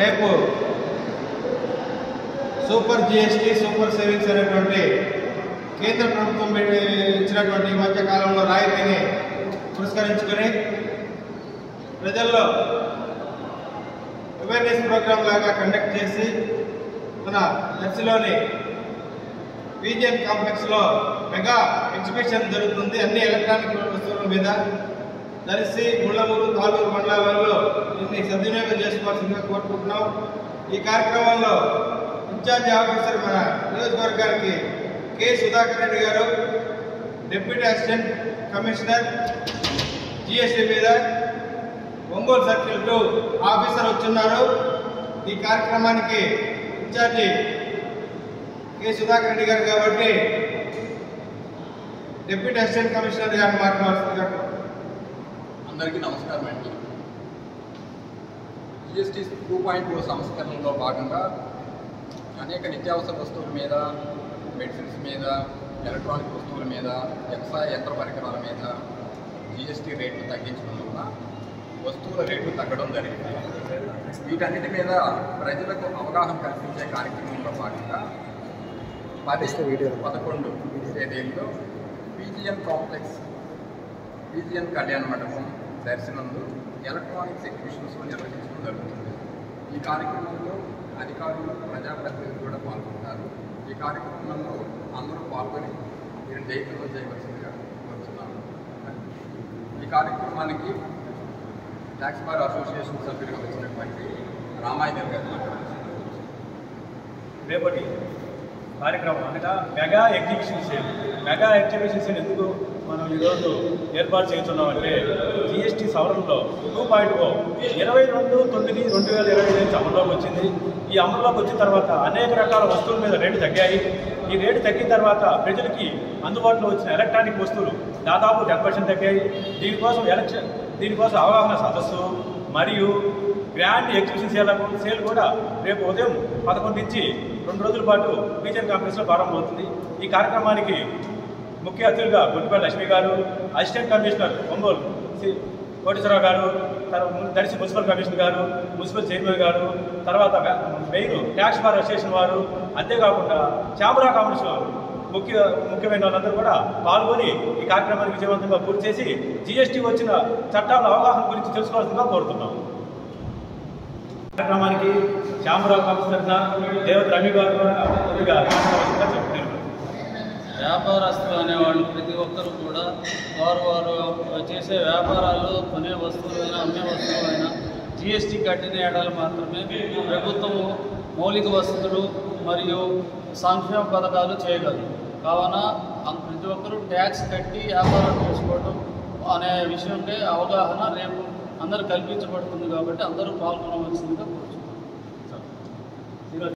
రేపు super GST super savings అనేటువంటి కేంద్ర ప్రభుత్వం ఇచ్చినటువంటి ఈ మధ్య కాలంలో రాయితీని పురస్కరించుకొని ప్రజల్లో అవేర్నెస్ ప్రోగ్రామ్ లాగా కండక్ట్ చేసి మన దర్శిలోని పీజీఎన్ కాంప్లెక్స్లో మెగా ఎగ్జిబిషన్ జరుగుతుంది. అన్ని ఎలక్ట్రానిక్ వస్తువుల మీద దర్శి, ముళ్ళమూరు, తాలూరు మండలాలలో దీన్ని సద్వినియోగం చేసుకోవాల్సిందిగా కోరుకుంటున్నాం. ఈ కార్యక్రమంలో ఇన్ఛార్జి ఆఫీసర్ మన నియోజకవర్గానికి కె సుధాకర్ రెడ్డి గారు, డిప్యూటీ అసిస్టెంట్ కమిషనర్ జిఎస్టీ మీద ఒంగోలు సర్కిల్ 2 ఆఫీసర్ వచ్చున్నారు. ఈ కార్యక్రమానికి ఇన్ఛార్జి కె సుధాకర్ రెడ్డి గారు కాబట్టి డిప్యూటీ అసిస్టెంట్ కమిషనర్ గారిని మాట్లాడాల్సిందిగా. అందరికీ నమస్కారం అండి. జిఎస్టీ 2.0 సంస్కరణలో భాగంగా అనేక నిత్యావసర వస్తువుల మీద, మెడిసిన్స్ మీద, ఎలక్ట్రానిక్ వస్తువుల మీద, వ్యవసాయ యంత్ర పరికరాల మీద జిఎస్టీ రేట్లు తగ్గించడం వల్ల వస్తువుల రేట్లు తగ్గడం జరిగింది. వీటన్నిటి మీద ప్రజలకు అవగాహన కల్పించే కార్యక్రమంలో భాగంగా 10-11 తేదీల్లో పీజీఎన్ కాంప్లెక్స్, పీజీఎన్ కళ్యాణ మండపం దర్శనంలో ఎలక్ట్రానిక్స్ ఎగ్జిబిషన్స్ నిర్వహించడం జరుగుతుంది. ఈ కార్యక్రమంలో అధికారులు, ప్రజాప్రతినిధులు కూడా పాల్గొంటారు. ఈ కార్యక్రమంలో అందరూ పాల్గొని మీరు జయప్రదం చేయవలసిందిగా కోరుతున్నాను. ఈ కార్యక్రమానికి ట్యాక్స్ బార్ అసోసియేషన్ సభ్యులుగా వచ్చినటువంటి రామాయణ గారు మాట్లాడుతున్నారు. రేపటి కార్యక్రమం అనగా mega exhibition sale. Mega exhibition sale ఎందుకు మనం ఈరోజు ఏర్పాటు చేస్తున్నామంటే జిఎస్టీ సవరణలో 2.0 22/9/2020 నుంచి అమల్లోకి వచ్చింది. ఈ అమల్లోకి వచ్చిన తర్వాత అనేక రకాల వస్తువుల మీద రేటు తగ్గాయి. ఈ రేటు తగ్గిన తర్వాత ప్రజలకి అందుబాటులో వచ్చిన ఎలక్ట్రానిక్ వస్తువులు దాదాపు 10% తగ్గాయి. దీనికోసం అవగాహన సదస్సు మరియు గ్రాండ్ ఎగ్జిబిషన్ సేల్ కూడా రేపు ఉదయం 11 నుంచి 2 రోజుల పాటు పీజీఎన్ కాంప్లెక్స్లో ప్రారంభమవుతుంది. ఈ కార్యక్రమానికి ముఖ్య అతిథులుగా గుంటిపల్లి లక్ష్మి గారు, అసిస్టెంట్ కమిషనర్ ఒంగోలు కోటేశ్వరరావు గారు, దర్శి మున్సిపల్ కమిషనర్ గారు, మున్సిపల్ చైర్మన్ గారు, తర్వాత మెయిన్ ట్యాక్స్ బార్ అసోసియేషన్ వారు, అంతేకాకుండా ఛాంబర్ ఆఫ్ కామర్స్ ముఖ్యమైన వాళ్ళందరూ కూడా పాల్గొని ఈ కార్యక్రమాన్ని విజయవంతంగా పూర్తి చేసి జిఎస్టీ వచ్చిన చట్టాల అవగాహన గురించి తెలుసుకోవాల్సిందిగా కోరుతున్నాం. కార్యక్రమానికి ఛాంబర్ ఆఫ్ కామర్స్ తరఫున దేవత రవి గారు కూడా చెప్తున్నారు. వ్యాపారస్తులు అనేవాళ్ళు ప్రతి ఒక్కరు కూడా వారు చేసే వ్యాపారాలు, కొనే వస్తువులైనా అమ్మే వస్తువులైనా జిఎస్టీ కట్టిన ఏడాలు మాత్రమే ప్రభుత్వము మౌలిక వసతులు మరియు సంక్షేమ పథకాలు చేయగలరు. కావున ప్రతి ఒక్కరూ ట్యాక్స్ కట్టి వ్యాపారం చేసుకోవడం అనే విషయంపై అవగాహన రేపు అందరూ కల్పించబడుతుంది కాబట్టి అందరూ పాల్గొనవలసిందిగా కోరుతున్నాను.